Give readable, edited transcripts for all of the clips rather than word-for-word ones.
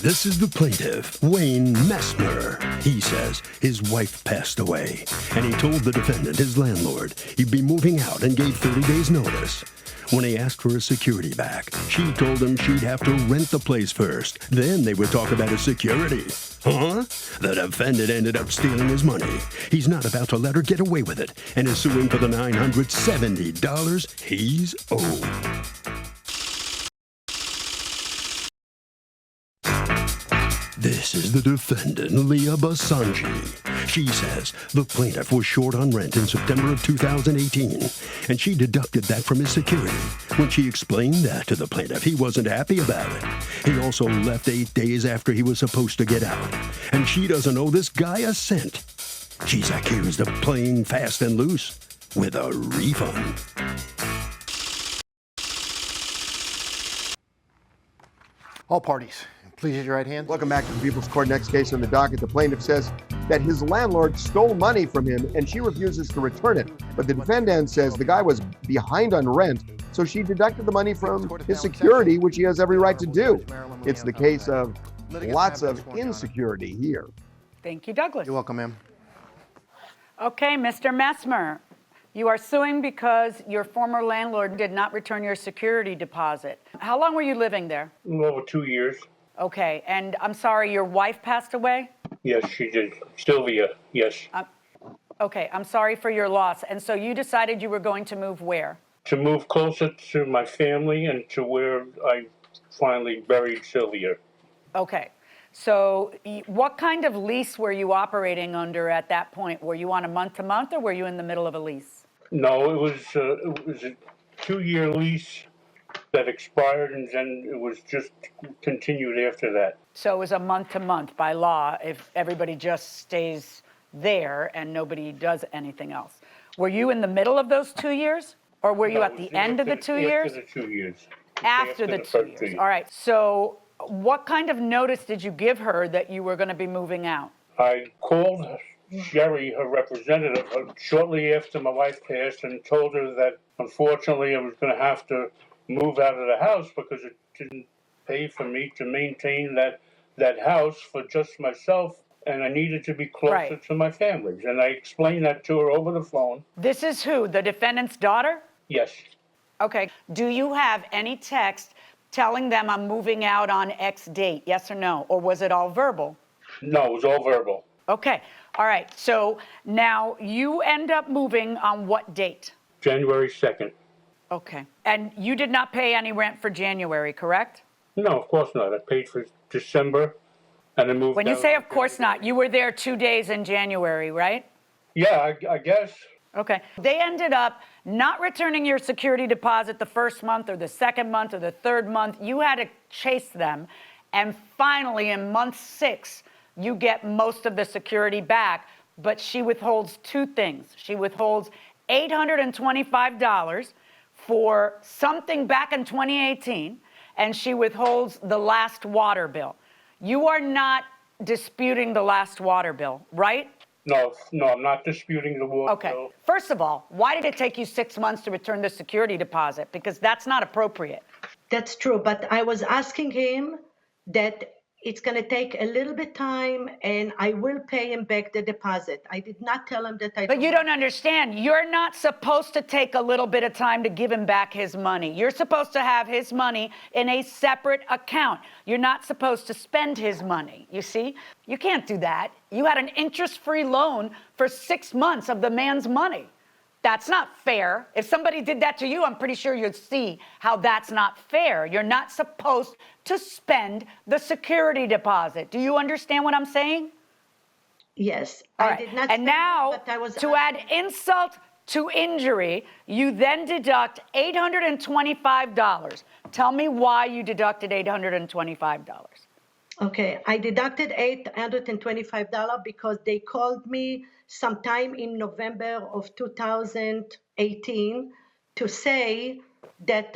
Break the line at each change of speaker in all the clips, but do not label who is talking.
This is the plaintiff, Wayne Messmer. He says his wife passed away, and he told the defendant, his landlord, he'd be moving out and gave 30 days notice. When he asked for his security back, she told him she'd have to rent the place first. Then they would talk about his security. Huh? The defendant ended up stealing his money. He's not about to let her get away with it, and is suing for the $970 he's owed. This is the defendant, Leah Basanji. She says the plaintiff was short on rent in September of 2018, and she deducted that from his security. When she explained that to the plaintiff, he wasn't happy about it. He also left 8 days after he was supposed to get out, and she doesn't owe this guy a cent. She's accused of playing fast and loose with a refund.
All parties, please raise your right hand.
Welcome back to the People's Court. Next case on the docket. The plaintiff says that his landlord stole money from him and she refuses to return it. But the defendant says the guy was behind on rent, so she deducted the money from his security, which he has every right to do. It's the case of lots of insecurity here.
Thank you, Douglas.
You're welcome, ma'am.
Okay, Mr. Messmer, you are suing because your former landlord did not return your security deposit. How long were you living there?
Over 2 years.
Okay, and I'm sorry, your wife passed away?
Yes, she did. Sylvia, yes.
Okay, I'm sorry for your loss. And so you decided you were going to move where?
To move closer to my family and to where I finally buried Sylvia.
Okay, so what kind of lease were you operating under at that point? Were you on a month-to-month or were you in the middle of a lease?
No, it was a 2-year lease that expired, and then it was just continued after that.
So it was a month-to-month by law if everybody just stays there and nobody does anything else. Were you in the middle of those 2 years? Or were you at the end of the 2 years?
After the 2 years.
After the 2 years. All right. So what kind of notice did you give her that you were going to be moving out?
I called Sherry, her representative, shortly after my wife passed and told her that unfortunately I was going to have to move out of the house because it didn't pay for me to maintain that house for just myself, and I needed to be closer to my family. And I explained that to her over the phone.
This is who? The defendant's daughter?
Yes.
Okay. Do you have any text telling them I'm moving out on X date? Yes or no? Or was it all verbal?
No, it was all verbal.
Okay. All right. So now you end up moving on what date?
January 2nd.
Okay. And you did not pay any rent for January, correct?
No, of course not. I paid for December and I moved.
When you say of course not, you were there 2 days in January, right?
Yeah, I guess.
Okay. They ended up not returning your security deposit the first month or the second month or the third month. You had to chase them. And finally, in month 6, you get most of the security back. But she withholds 2 things. She withholds $825 for something back in 2018, and she withholds the last water bill. You are not disputing the last water bill, right?
No, I'm not disputing the water bill.
Okay. First of all, why did it take you 6 months to return the security deposit? Because that's not appropriate.
That's true, but I was asking him that it's going to take a little bit time and I will pay him back the deposit. I did not tell him that I...
But you don't understand. You're not supposed to take a little bit of time to give him back his money. You're supposed to have his money in a separate account. You're not supposed to spend his money, you see? You can't do that. You had an interest-free loan for 6 months of the man's money. That's not fair. If somebody did that to you, I'm pretty sure you'd see how that's not fair. You're not supposed to spend the security deposit. Do you understand what I'm saying?
Yes.
All
I
right.
did not
And now, to add insult to injury, you then deduct $825. Tell me why you deducted $825.
Okay, I deducted $825 because they called me sometime in November of 2018 to say that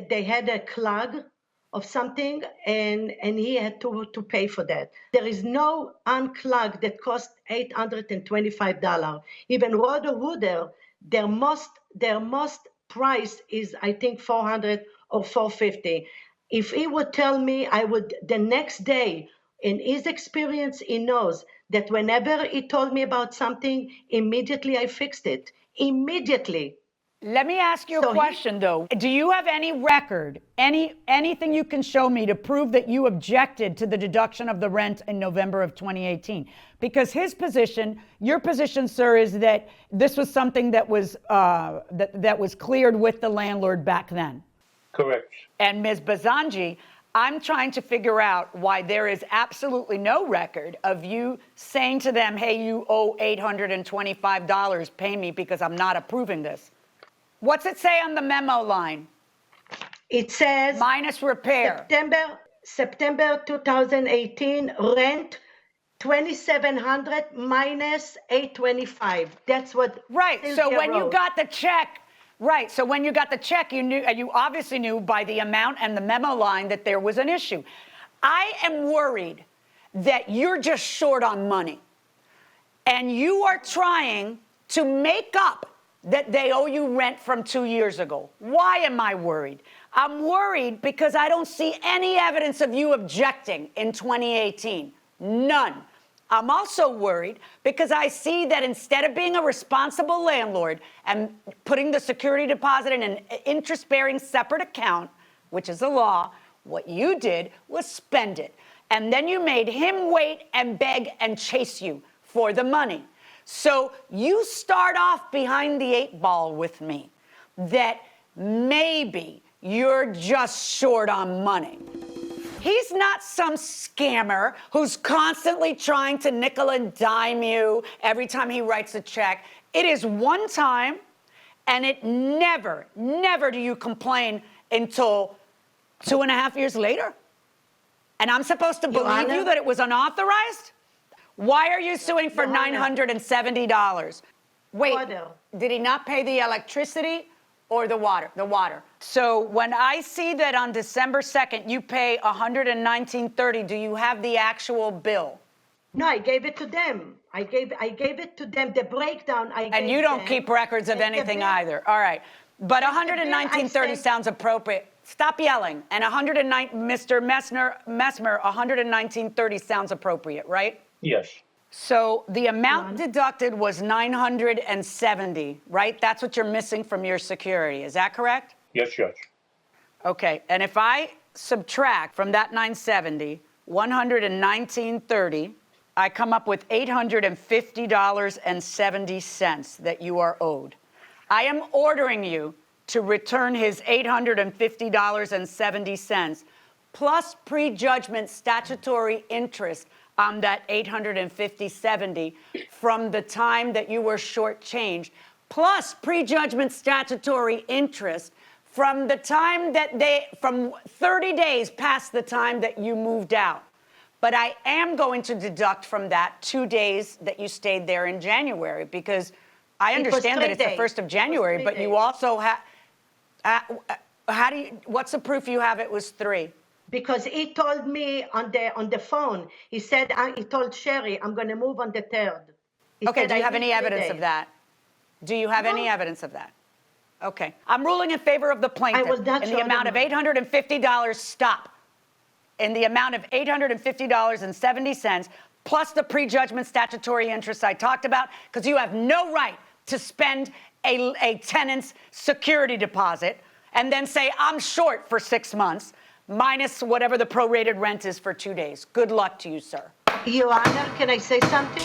they had a clog of something and he had to pay for that. There is no unclog that cost $825. Even Roder Hooder, their most price is I think $400 or $450. If he would tell me, I would the next day. In his experience, he knows that whenever he told me about something, immediately I fixed it. Immediately.
Let me ask you a
So he-
question, though. Do you have any record, anything you can show me to prove that you objected to the deduction of the rent in November of 2018? Because his position, your position, sir, is that this was something that was that was cleared with the landlord back then.
Correct.
And Ms. Bazanji, I'm trying to figure out why there is absolutely no record of you saying to them, hey, you owe $825, pay me because I'm not approving this. What's it say on the memo line?
It says
Minus repair.
September 2018 rent 2,700 minus 825. That's what.
Right. So
Cynthia
when you
wrote.
got the check, right. So when you got the check, you knew, you obviously knew by the amount and the memo line that there was an issue. I am worried that you're just short on money and you are trying to make up that they owe you rent from 2 years ago. Why am I worried? I'm worried because I don't see any evidence of you objecting in 2018. None. I'm also worried because I see that instead of being a responsible landlord and putting the security deposit in an interest-bearing separate account, which is the law, what you did was spend it. And then you made him wait and beg and chase you for the money. So you start off behind the 8 ball with me that maybe you're just short on money. He's not some scammer who's constantly trying to nickel and dime you every time he writes a check. It is one time, and it never do you complain until 2.5 years later. And I'm supposed to believe you that it was unauthorized? Why are you suing for $970? Wait,
Water.
did he not pay the electricity or the water? The water. So when I see that on December 2nd you pay $119.30, do you have the actual bill?
No, I gave it to them. I gave it to them. The breakdown I gave
And you don't
them.
keep records of
And the
anything
bill-
either. All right. But $119.30
I
sounds appropriate. Stop yelling. And Mr. Messmer, $119.30 sounds appropriate, right?
Yes.
So the amount deducted was $970, right? That's what you're missing from your security. Is that correct?
Yes, Judge.
Okay. And if I subtract from that $970, $119.30, I come up with $850.70 that you are owed. I am ordering you to return his $850.70 plus prejudgment statutory interest on that $850.70 from the time that you were shortchanged, plus prejudgment statutory interest from the time that from 30 days past the time that you moved out. But I am going to deduct from that 2 days that you stayed there in January, because I understand that it's the 1st of January, but you also have, what's the proof you have it was 3?
Because he told me on the phone, he said, he told Sherry, I'm going to move on the 3rd.
Okay, do you have any evidence of that? Do you have any evidence of that? Okay. I'm ruling in favor of the plaintiff.
I was not
in the
sure
amount of
about
$850, stop. In the amount of $850.70, plus the prejudgment statutory interest I talked about, because you have no right to spend a tenant's security deposit and then say, I'm short for 6 months, minus whatever the prorated rent is for 2 days. Good luck to you, sir.
Your Honor, can I say something?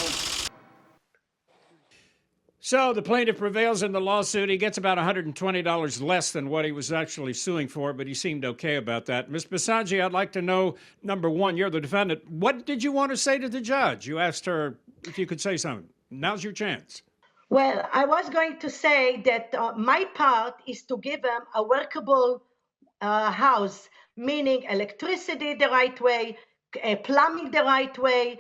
So the plaintiff prevails in the lawsuit. He gets about $120 less than what he was actually suing for, but he seemed okay about that. Ms. Basanji, I'd like to know, number one, you're the defendant. What did you want to say to the judge? You asked her if you could say something. Now's your chance.
Well, I was going to say that my part is to give him a workable house, meaning electricity the right way, plumbing the right way,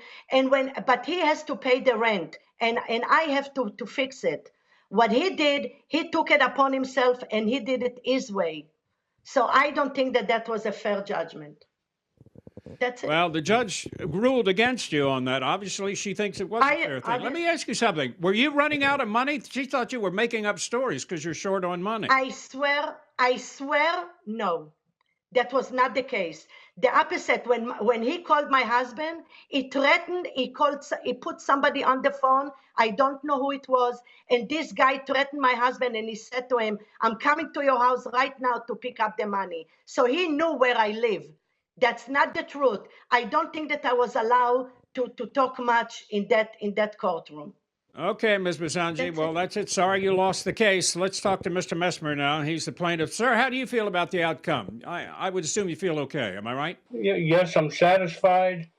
but he has to pay the rent, and I have to fix it. What he did, he took it upon himself, and he did it his way. So I don't think that was a fair judgment. That's it.
Well, the judge ruled against you on that. Obviously, she thinks it was a fair thing. Let me ask you something. Were you running out of money? She thought you were making up stories because you're short on money.
I swear, no. That was not the case. The opposite, when he called my husband, he threatened, he put somebody on the phone. I don't know who it was. And this guy threatened my husband and he said to him, I'm coming to your house right now to pick up the money. So he knew where I live. That's not the truth. I don't think that I was allowed to talk much in that courtroom.
Okay, Ms. Basanji. Well, that's it. Sorry you lost the case. Let's talk to Mr. Mesmer now. He's the plaintiff. Sir, how do you feel about the outcome? I would assume you feel okay. Am I right?
Yes, I'm satisfied.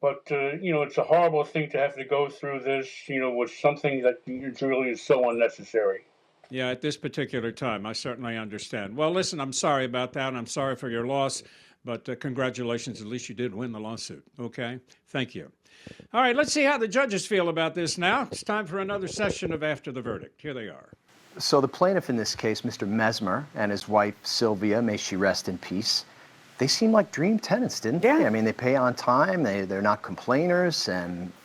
But, it's a horrible thing to have to go through this, with something that really is so unnecessary.
Yeah, at this particular time, I certainly understand. Well, listen, I'm sorry about that. I'm sorry for your loss, but congratulations. At least you did win the lawsuit. Okay? Thank you. All right, let's see how the judges feel about this now. It's time for another session of After the Verdict. Here they are.
So the plaintiff in this case, Mr. Mesmer, and his wife, Sylvia, may she rest in peace, they seem like dream tenants, didn't they? I mean, they pay on time, they're not complainers,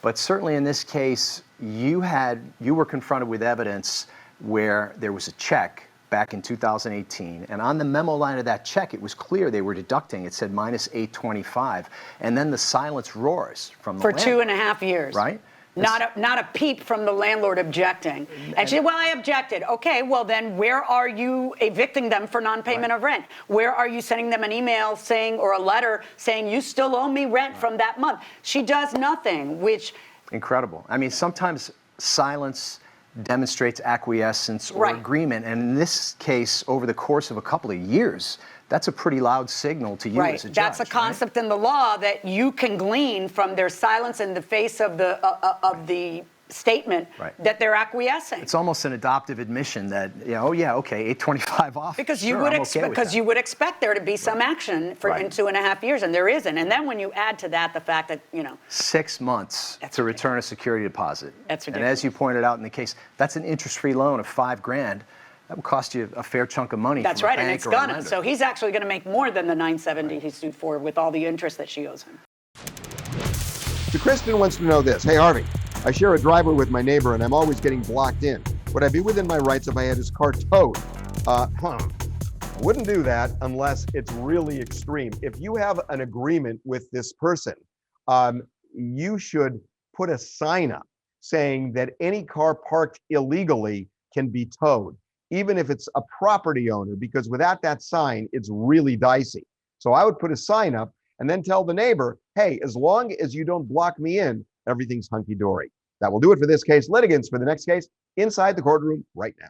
but certainly in this case, you were confronted with evidence where there was a check back in 2018, and on the memo line of that check, it was clear they were deducting. It said minus $825, and then the silence roars from the
For
landlord.
2.5 years.
Right?
Not a peep from the landlord objecting. And she said, well, I objected. Okay, well then where are you evicting them for non-payment of rent? Where are you sending them an email saying, or a letter saying, you still owe me rent from that month? She does nothing, which...
Incredible. I mean, sometimes silence demonstrates acquiescence or agreement, and in this case, over the course of a couple of years, that's a pretty loud signal to you as a judge.
That's a concept in the law that you can glean from their silence in the face of the statement that they're acquiescing.
It's almost an adoptive admission that, oh yeah, okay, $825 off.
Because you would expect there to be some action in 2.5 years, and there isn't. And then when you add to that the fact that
6 months to return a security deposit.
That's ridiculous.
And as you pointed out in the case, that's an interest-free loan of $5,000. That would cost you a fair chunk of money.
That's
from
right,
a
and
bank
it's
or a
gonna.
lender.
So he's actually going to make more than the $970 he sued for with all the interest that she owes him.
So Kristen wants to know this. Hey, Harvey, I share a driveway with my neighbor and I'm always getting blocked in. Would I be within my rights if I had his car towed? Wouldn't do that unless it's really extreme. If you have an agreement with this person, you should put a sign up saying that any car parked illegally can be towed, even if it's a property owner, because without that sign, it's really dicey. So I would put a sign up and then tell the neighbor, hey, as long as you don't block me in, everything's hunky-dory. That will do it for this case. Litigants for the next case inside the courtroom right now.